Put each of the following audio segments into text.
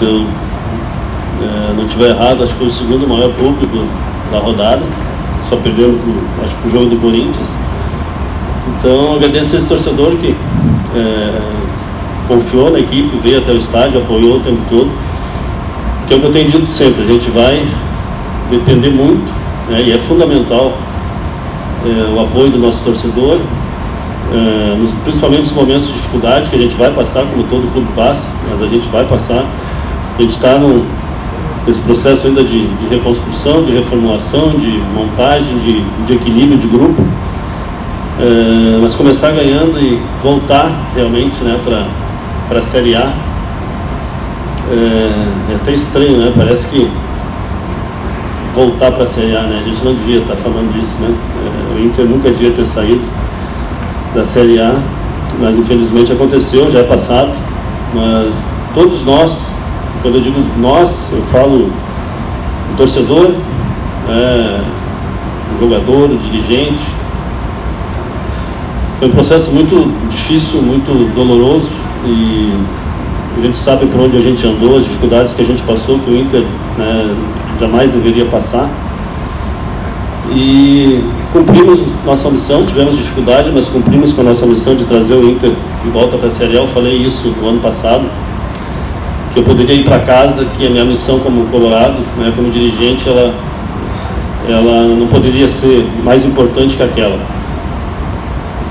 Se eu não estiver errado, acho que foi o segundo maior público da rodada, só perdendo acho que o jogo do Corinthians. Então agradeço esse torcedor que confiou na equipe, veio até o estádio, apoiou o tempo todo, que é o que eu tenho dito sempre, a gente vai depender muito, né, e é fundamental o apoio do nosso torcedor, principalmente nos momentos de dificuldade que a gente vai passar, como todo clube passa, mas a gente vai passar. A gente está nesse processo ainda de reconstrução, de reformulação, de montagem, de equilíbrio de grupo, mas começar ganhando e voltar realmente, né, para a Série A é até estranho, né? Parece que voltar para a Série A, né? A gente não devia estar falando disso, né? O Inter nunca devia ter saído da Série A, mas infelizmente aconteceu, já é passado. Mas todos nós, quando eu digo nós, eu falo o torcedor, o jogador, o dirigente. Foi um processo muito difícil, muito doloroso, e a gente sabe por onde a gente andou, as dificuldades que a gente passou, que o Inter, né, jamais deveria passar. E cumprimos nossa missão, tivemos dificuldade, mas cumprimos com a nossa missão de trazer o Inter de volta para a Série A. Eu falei isso no ano passado, que eu poderia ir para casa, que a minha missão como colorado, né, como dirigente, ela não poderia ser mais importante que aquela,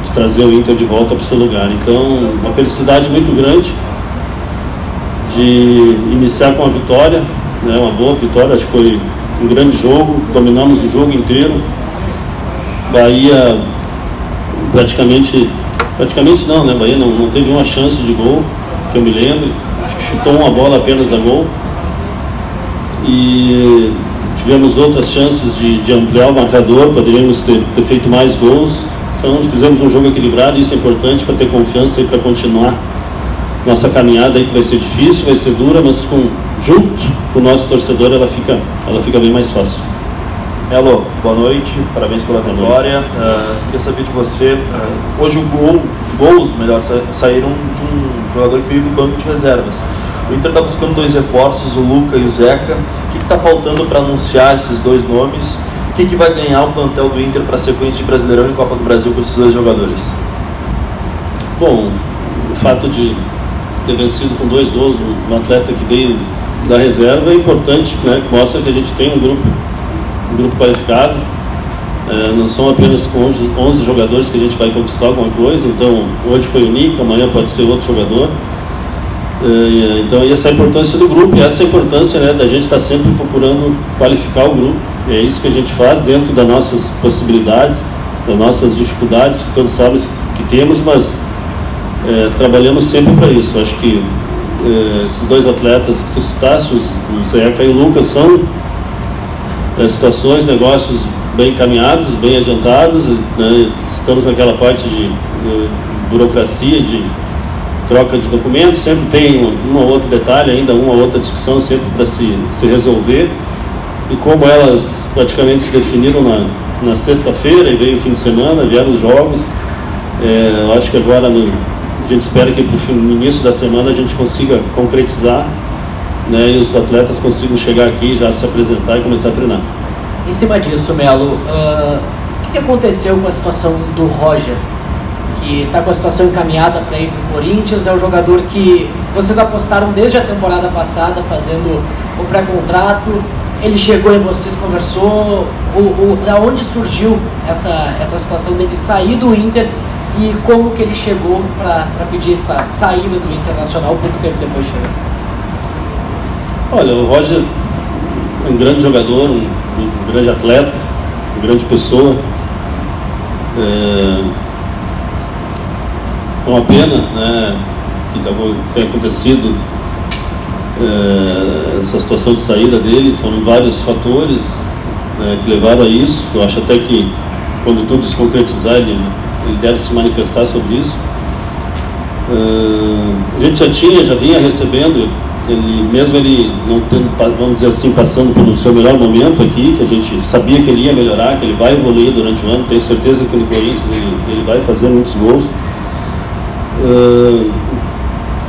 de trazer o Inter de volta para o seu lugar. Então, uma felicidade muito grande de iniciar com a vitória, né, uma boa vitória, acho que foi um grande jogo, dominamos o jogo inteiro. Bahia praticamente não, né? Bahia não teve uma chance de gol, que eu me lembro, acho que chutou uma bola apenas a gol, e tivemos outras chances de ampliar o marcador, poderíamos ter feito mais gols. Então fizemos um jogo equilibrado, isso é importante para ter confiança e para continuar nossa caminhada aí, que vai ser difícil, vai ser dura, mas junto com o nosso torcedor ela fica bem mais fácil. Melo, boa noite, parabéns pela vitória. Queria saber de você, hoje os gols saíram de um jogador que veio do banco de reservas. O Inter está buscando 2 reforços, o Luca e o Zeca. O que está faltando para anunciar esses 2 nomes? O que vai ganhar o plantel do Inter para a sequência de Brasileirão e Copa do Brasil com esses 2 jogadores? Bom, o fato de ter vencido com 2 gols um atleta que veio da reserva é importante, né? Mostra que a gente tem um grupo qualificado. Não são apenas com 11 jogadores que a gente vai conquistar alguma coisa. Então hoje foi o Nico, amanhã pode ser outro jogador. Então essa é a importância do grupo, e essa é a importância, né, da gente estar sempre procurando qualificar o grupo. É isso que a gente faz dentro das nossas possibilidades, das nossas dificuldades, que todos sabem que temos, mas trabalhamos sempre para isso. Acho que esses 2 atletas que tu citaste, o Zeca e o Lucas, são situações, negócios bem encaminhados, bem adiantados, né? Estamos naquela parte de burocracia, de troca de documentos, sempre tem um ou outro detalhe ainda, uma ou outra discussão sempre para se resolver, e como elas praticamente se definiram na sexta-feira e veio o fim de semana, vieram os jogos, eu acho que agora a gente espera que no início da semana a gente consiga concretizar, né, e os atletas consigam chegar aqui, já se apresentar e começar a treinar. Em cima disso, Melo, o que aconteceu com a situação do Roger, que está com a situação encaminhada para ir para o Corinthians? É o jogador que vocês apostaram desde a temporada passada, fazendo o pré-contrato. Ele chegou em vocês, conversou, da onde surgiu essa situação dele sair do Inter, e como que ele chegou para pedir essa saída do Internacional pouco tempo depois de chegar? Olha, o Roger é um grande jogador, um grande atleta, uma grande pessoa. É uma pena, né, que tenha acontecido essa situação de saída dele. Foram vários fatores, né, que levaram a isso. Eu acho até que quando tudo se concretizar ele deve se manifestar sobre isso. A gente já vinha recebendo, mesmo ele não tendo, vamos dizer assim, passando pelo seu melhor momento aqui, que a gente sabia que ele ia melhorar, que ele vai evoluir durante o ano. Tenho certeza que no Corinthians ele vai fazer muitos gols.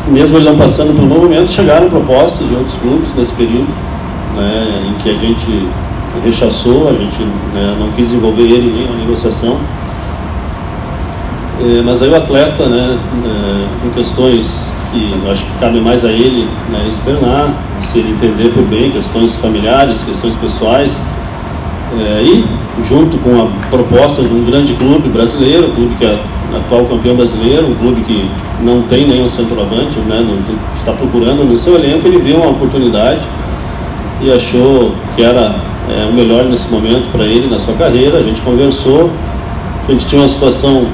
mesmo ele não passando por um momento, chegaram propostas de outros clubes nesse período, né, em que a gente rechaçou, a gente, né, não quis envolver ele nem na negociação. Mas aí o atleta, né, com questões que eu acho que cabe mais a ele, né, externar, se ele entender por bem, questões familiares, questões pessoais, e junto com a proposta de um grande clube brasileiro, um clube que é atual campeão brasileiro, um clube que não tem nenhum centroavante, né, está procurando no seu elenco, ele viu uma oportunidade e achou que era o melhor nesse momento para ele, na sua carreira. A gente conversou, a gente tinha uma situação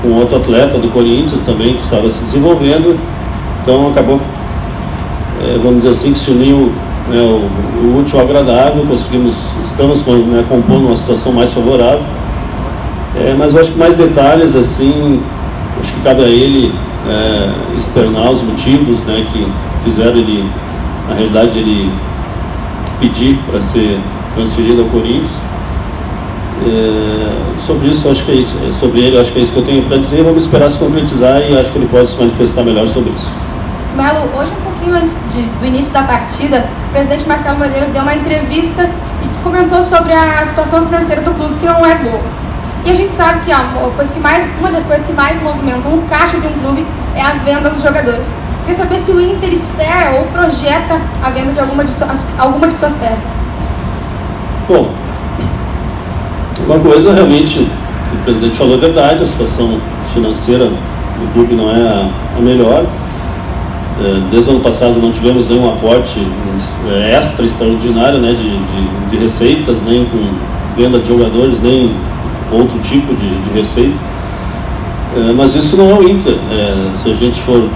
com outro atleta do Corinthians também que estava se desenvolvendo, então acabou, vamos dizer assim, que se uniu o útil ao agradável, estamos compondo uma situação mais favorável, mas eu acho que mais detalhes assim, acho que cabe a ele externar os motivos, né, que fizeram ele, na realidade, ele pedir para ser transferido ao Corinthians. Sobre isso, acho que é isso. Sobre ele, acho que é isso que eu tenho para dizer. Vamos esperar se concretizar e acho que ele pode se manifestar melhor sobre isso. Melo, hoje, um pouquinho antes do início da partida, o presidente Marcelo Medeiros deu uma entrevista e comentou sobre a situação financeira do clube, que não é boa. E a gente sabe que uma das coisas que mais movimentam o caixa de um clube é a venda dos jogadores. Queria saber se o Inter espera ou projeta a venda de alguma de suas peças. Bom, uma coisa realmente, o presidente falou a verdade, a situação financeira do clube não é a melhor. Desde o ano passado não tivemos nenhum aporte extra, extraordinário, né, de receitas, nem com venda de jogadores, nem outro tipo de receita. Mas isso não é o Inter. Se a gente for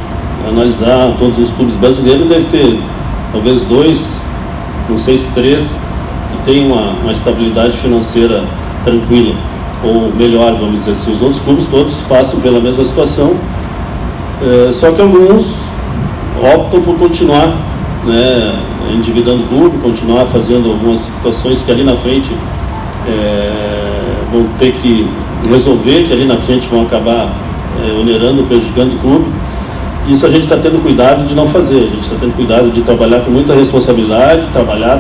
analisar todos os clubes brasileiros, deve ter talvez 2, não sei se 3, que tem uma estabilidade financeira tranquila, ou melhor, vamos dizer assim. Os outros clubes todos passam pela mesma situação, só que alguns optam por continuar, né, endividando o clube, continuar fazendo algumas situações que ali na frente vão ter que resolver, que ali na frente vão acabar onerando, prejudicando o clube. Isso a gente está tendo cuidado de não fazer, a gente está tendo cuidado de trabalhar com muita responsabilidade, trabalhar.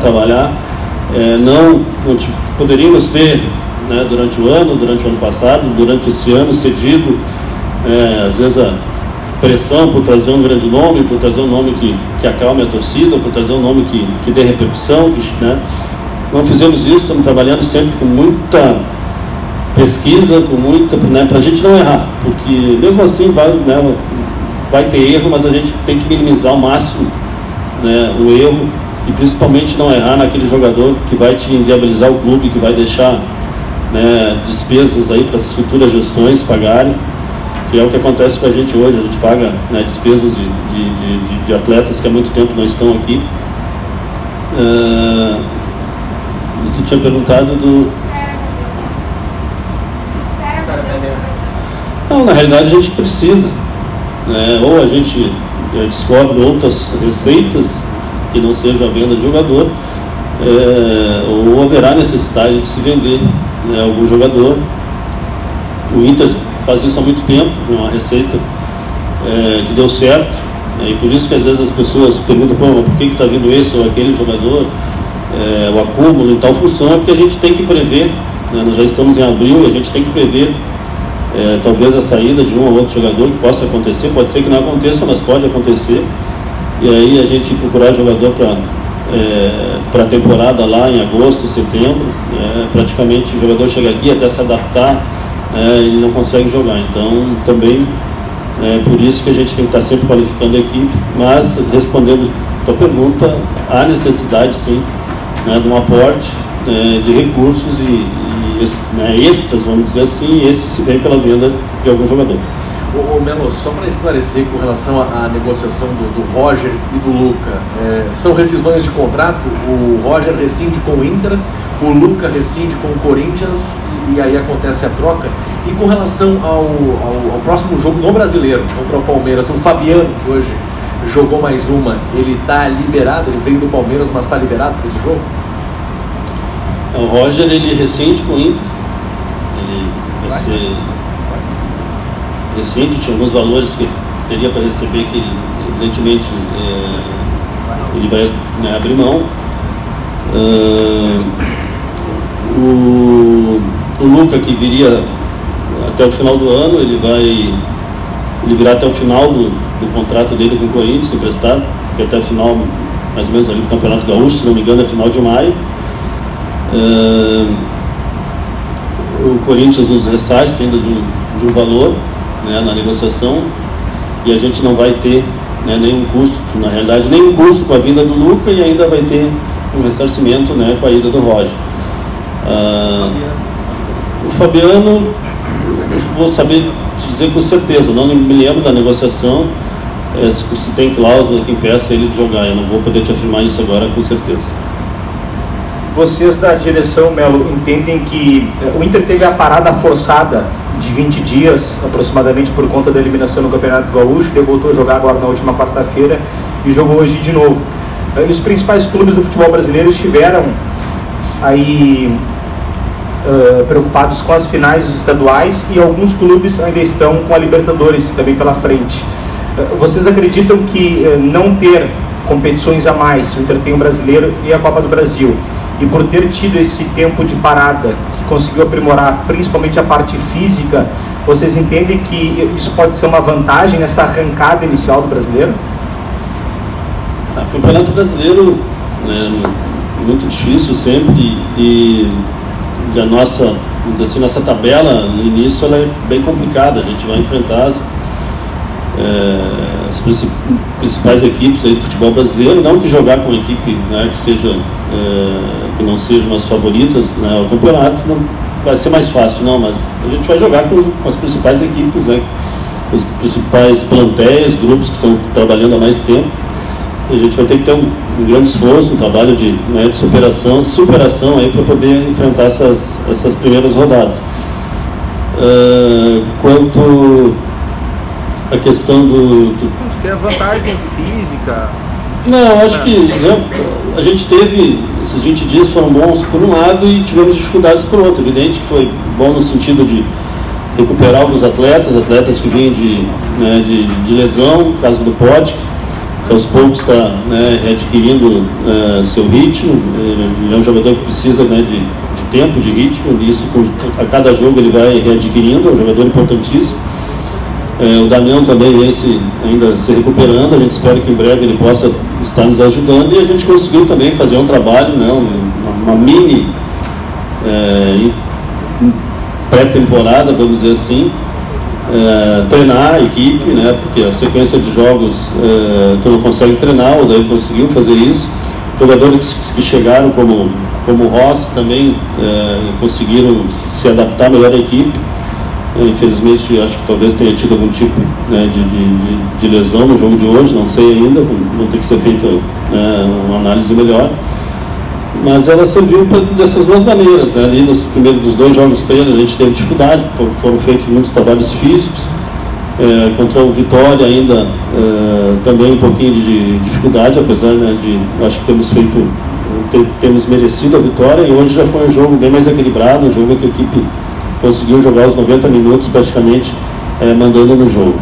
Poderíamos ter, né, durante o ano passado, durante esse ano, cedido, às vezes, a pressão por trazer um grande nome, por trazer um nome que acalme a torcida, por trazer um nome que dê repercussão, né? Não fizemos isso, estamos trabalhando sempre com muita pesquisa, né, para a gente não errar, porque mesmo assim vai ter erro, mas a gente tem que minimizar ao máximo, né, o erro, e principalmente não errar naquele jogador que vai te inviabilizar o clube, que vai deixar, né, despesas aí para as futuras gestões pagarem, que é o que acontece com a gente hoje. A gente paga, né, despesas de atletas que há muito tempo não estão aqui. Tu tinha perguntado do... Não, na realidade a gente precisa, né, ou a gente descobre outras receitas que não sejam a venda de jogador, ou haverá necessidade de se vender, né, algum jogador. O Inter faz isso há muito tempo, é uma receita que deu certo, e por isso que às vezes as pessoas perguntam, por que está vindo esse ou aquele jogador, o acúmulo em tal função, é porque a gente tem que prever, né, nós já estamos em abril e a gente tem que prever talvez a saída de um ou outro jogador que possa acontecer, pode ser que não aconteça, mas pode acontecer, e aí a gente procurar jogador para a temporada lá em agosto, setembro, praticamente o jogador chega aqui até se adaptar, ele não consegue jogar. Então também por isso que a gente tem que estar sempre qualificando a equipe, mas respondendo a tua pergunta, há necessidade sim, né, de um aporte de recursos e extras, vamos dizer assim, e esse se vem pela venda de algum jogador. Melo, só para esclarecer com relação à negociação do Roger e do Luca, são rescisões de contrato? O Roger rescinde com o Inter, o Luca rescinde com o Corinthians e aí acontece a troca? E com relação ao próximo jogo no Brasileiro contra o Palmeiras, o Fabiano, que hoje jogou mais uma, ele está liberado? Ele veio do Palmeiras, mas está liberado para esse jogo? O Roger, ele rescinde com o Inter, ele vai ser... recente, tinha alguns valores que teria para receber, que evidentemente ele vai, né, abrir mão. O Luca, que viria até o final do ano, ele virá até o final do contrato dele com o Corinthians, emprestado, que é até o final, mais ou menos, ali do Campeonato Gaúcho, se não me engano, é final de maio. O Corinthians nos ressarce ainda de um valor, né, na negociação, e a gente não vai ter, né, nenhum custo, na realidade, nenhum custo com a vinda do Luca, e ainda vai ter um ressarcimento, né, com a ida do Roger. O Fabiano, eu vou saber te dizer com certeza, não me lembro da negociação, se tem cláusula que impeça ele de jogar, eu não vou poder te afirmar isso agora com certeza. Vocês da direção, Melo, entendem que o Inter teve a parada forçada de 20 dias, aproximadamente, por conta da eliminação no Campeonato Gaúcho, ele voltou a jogar agora na última quarta-feira e jogou hoje de novo. E os principais clubes do futebol brasileiro estiveram aí preocupados com as finais dos estaduais, e alguns clubes ainda estão com a Libertadores também pela frente. Vocês acreditam que não ter competições a mais, o Inter tem o Brasileiro e a Copa do Brasil, e por ter tido esse tempo de parada, que conseguiu aprimorar principalmente a parte física, vocês entendem que isso pode ser uma vantagem nessa arrancada inicial do Brasileiro? O Campeonato Brasileiro é muito difícil sempre, e a nossa, vamos dizer assim, nossa tabela no início ela é bem complicada. A gente vai enfrentar as principais equipes aí do futebol brasileiro, não que jogar com uma equipe, né, que não sejam as favoritas, né, o campeonato não vai ser mais fácil, não, mas a gente vai jogar com as principais equipes, né, os principais plantéis, grupos que estão trabalhando há mais tempo. E a gente vai ter que ter um grande esforço, um trabalho de superação aí para poder enfrentar essas primeiras rodadas. Quanto a questão do... Tem a vantagem física? Não, acho que a gente teve, esses 20 dias foram bons por um lado e tivemos dificuldades por outro. Evidente que foi bom no sentido de recuperar alguns atletas que vinham de lesão, no caso do Pote, que aos poucos está, né, readquirindo seu ritmo. Ele é um jogador que precisa, né, de tempo, de ritmo, e isso a cada jogo ele vai readquirindo, é um jogador importantíssimo. O Damião também ainda se recuperando, a gente espera que em breve ele possa estar nos ajudando, e a gente conseguiu também fazer um trabalho, né, uma mini pré-temporada, vamos dizer assim, treinar a equipe, né, porque a sequência de jogos tu não consegue treinar, o Daí conseguiu fazer isso. Jogadores que chegaram como o Rossi também conseguiram se adaptar melhor à equipe. Infelizmente, acho que talvez tenha tido algum tipo, né, de lesão no jogo de hoje, não sei ainda, vão ter que ser feita, uma análise melhor. Mas ela serviu dessas duas maneiras, né? Ali nos primeiros dos 2 jogos treinos a gente teve dificuldade, foram feitos muitos trabalhos físicos. Contra o Vitória ainda também um pouquinho de dificuldade, apesar, né, acho que temos merecido a vitória, e hoje já foi um jogo bem mais equilibrado, um jogo que a equipe conseguiu jogar os 90 minutos praticamente mandando no jogo.